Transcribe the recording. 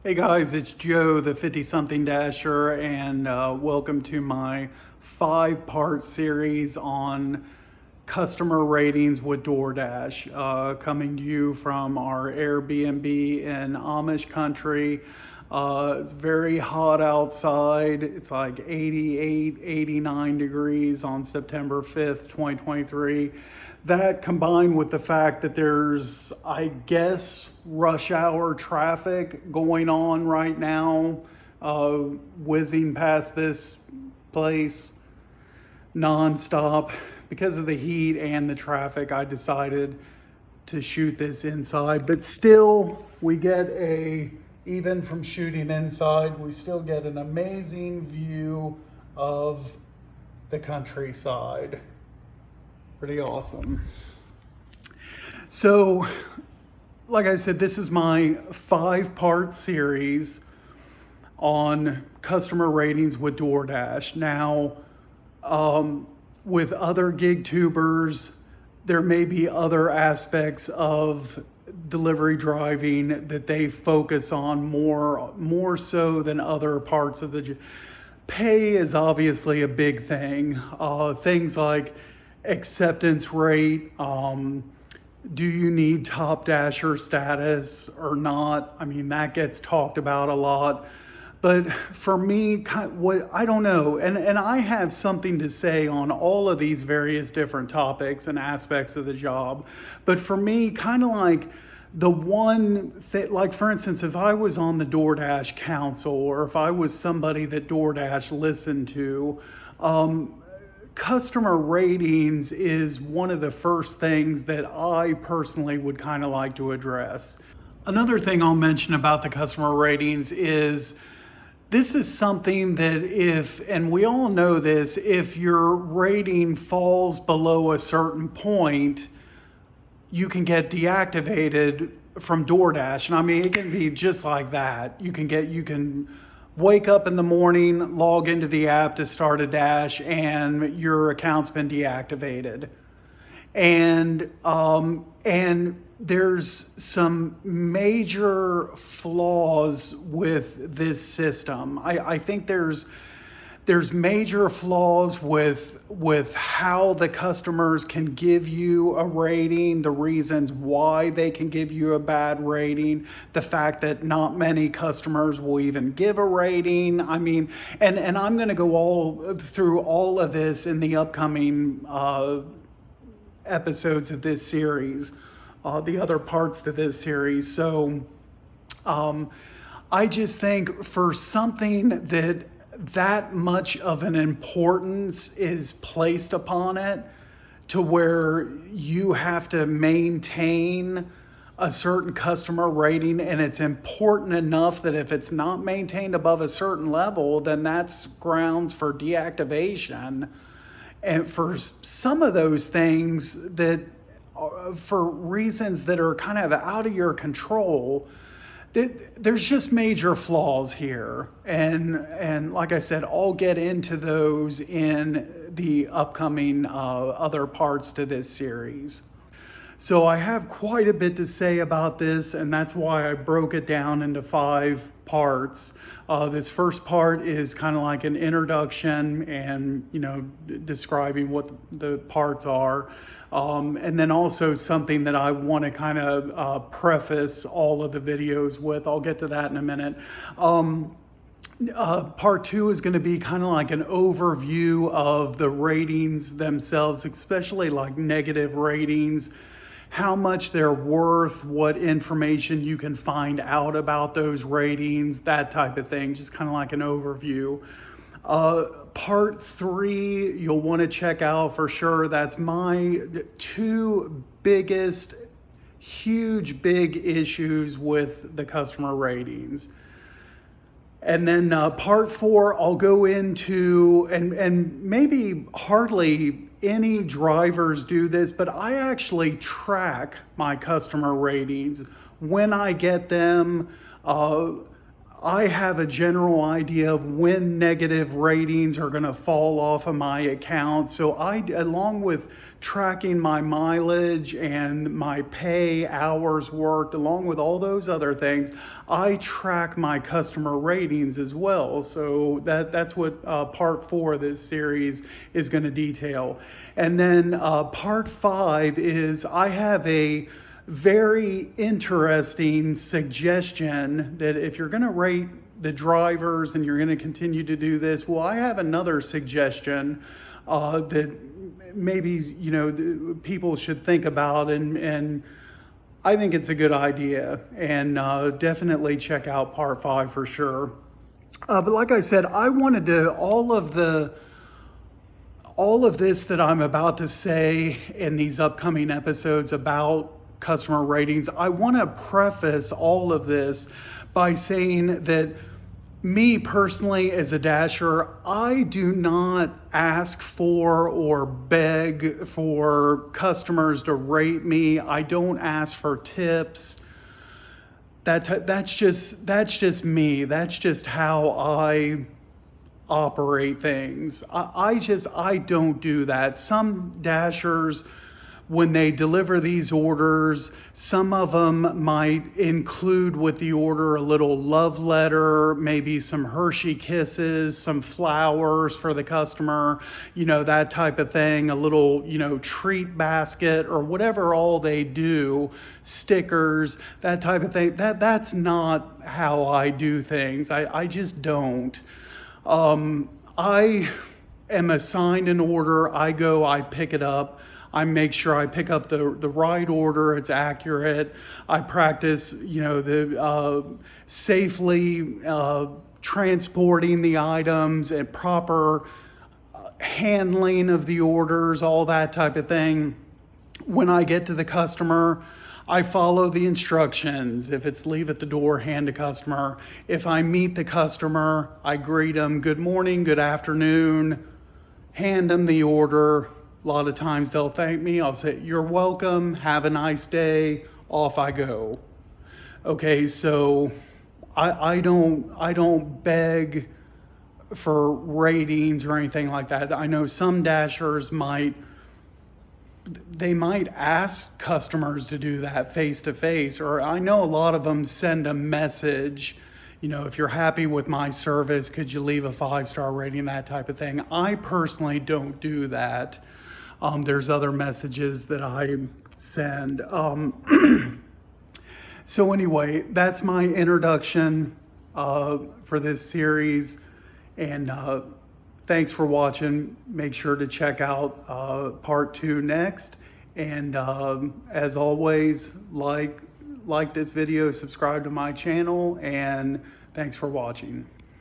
Hey guys, it's Joe, the 50-something Dasher, and welcome to my 5-part series on customer ratings with DoorDash, coming to you from our Airbnb in Amish country. It's very hot outside. It's like 88, 89 degrees on September 5th, 2023. That combined with the fact that there's, I guess, rush hour traffic going on right now, whizzing past this place nonstop. Because of the heat and the traffic, I decided to shoot this inside. But still, even from shooting inside, we still get an amazing view of the countryside. Pretty awesome. So, like I said, this is my 5-part series on customer ratings with DoorDash. Now, with other gig tubers, there may be other aspects of delivery driving that they focus on more so than other parts of the pay is obviously a big thing. Things like acceptance rate, do you need top dasher status or not? I mean, that gets talked about a lot. But for me, I don't know, and I have something to say on all of these various different topics and aspects of the job. But for me, kind of like the one thing, like for instance, if I was on the DoorDash council or if I was somebody that DoorDash listened to, customer ratings is one of the first things that I personally would kind of like to address. Another thing I'll mention about the customer ratings is this is something that and we all know this, if your rating falls below a certain point, you can get deactivated from DoorDash. And I mean, it can be just like that. You can wake up in the morning, log into the app to start a dash, and your account's been deactivated. And there's some major flaws with this system. I think there's major flaws with how the customers can give you a rating, the reasons why they can give you a bad rating, the fact that not many customers will even give a rating. I mean, and I'm going to go all through all of this in the upcoming episodes of this series, the other parts to this series. So I just think for something that much of an importance is placed upon it to where you have to maintain a certain customer rating, and it's important enough that if it's not maintained above a certain level, then that's grounds for deactivation. And for some of those things that for reasons that are kind of out of your control, there's just major flaws here. And like I said, I'll get into those in the upcoming other parts to this series. So I have quite a bit to say about this, and that's why I broke it down into 5 parts. This first part is kind of like an introduction and, describing what the parts are. And then also something that I want to kind of preface all of the videos with. I'll get to that in a minute. Part 2 is going to be kind of like an overview of the ratings themselves, especially like negative ratings, how much they're worth, what information you can find out about those ratings, that type of thing, just kind of like an overview. Part 3, you'll want to check out for sure. That's my 2 biggest, huge, big issues with the customer ratings. And then part 4, I'll go into, and maybe hardly any drivers do this, but I actually track my customer ratings when I get them. I have a general idea of when negative ratings are going to fall off of my account. So along with tracking my mileage and my pay, hours worked, along with all those other things, I track my customer ratings as well. So that's what part 4 of this series is going to detail. And then part 5 is I have a very interesting suggestion that if you're going to rate the drivers and you're going to continue to do this, well, I have another suggestion that maybe people should think about, and I think it's a good idea, and definitely check out part 5 for sure. But like I said, I wanted to all of this that I'm about to say in these upcoming episodes about customer ratings, I want to preface all of this by saying that me personally as a dasher, I do not ask for or beg for customers to rate me. I don't ask for tips. That's just me. That's just how I operate things. I don't do that. Some dashers, when they deliver these orders, some of them might include with the order a little love letter, maybe some Hershey Kisses, some flowers for the customer, that type of thing, a little, treat basket or whatever all they do, stickers, that type of thing. That's not how I do things. I just don't. I am assigned an order. I go, I pick it up. I make sure I pick up the right order, it's accurate. I practice, the safely transporting the items and proper handling of the orders, all that type of thing. When I get to the customer, I follow the instructions. If it's leave at the door, hand to customer. If I meet the customer, I greet them, good morning, good afternoon, hand them the order. A lot of times they'll thank me. I'll say, you're welcome, have a nice day, off I go. Okay, so I don't beg for ratings or anything like that. I know some dashers might ask customers to do that face to face, or I know a lot of them send a message, if you're happy with my service, could you leave a 5-star rating, that type of thing. I personally don't do that. There's other messages that I send. So anyway, that's my introduction for this series. And thanks for watching. Make sure to check out part 2 next. And as always, like this video, subscribe to my channel, and thanks for watching.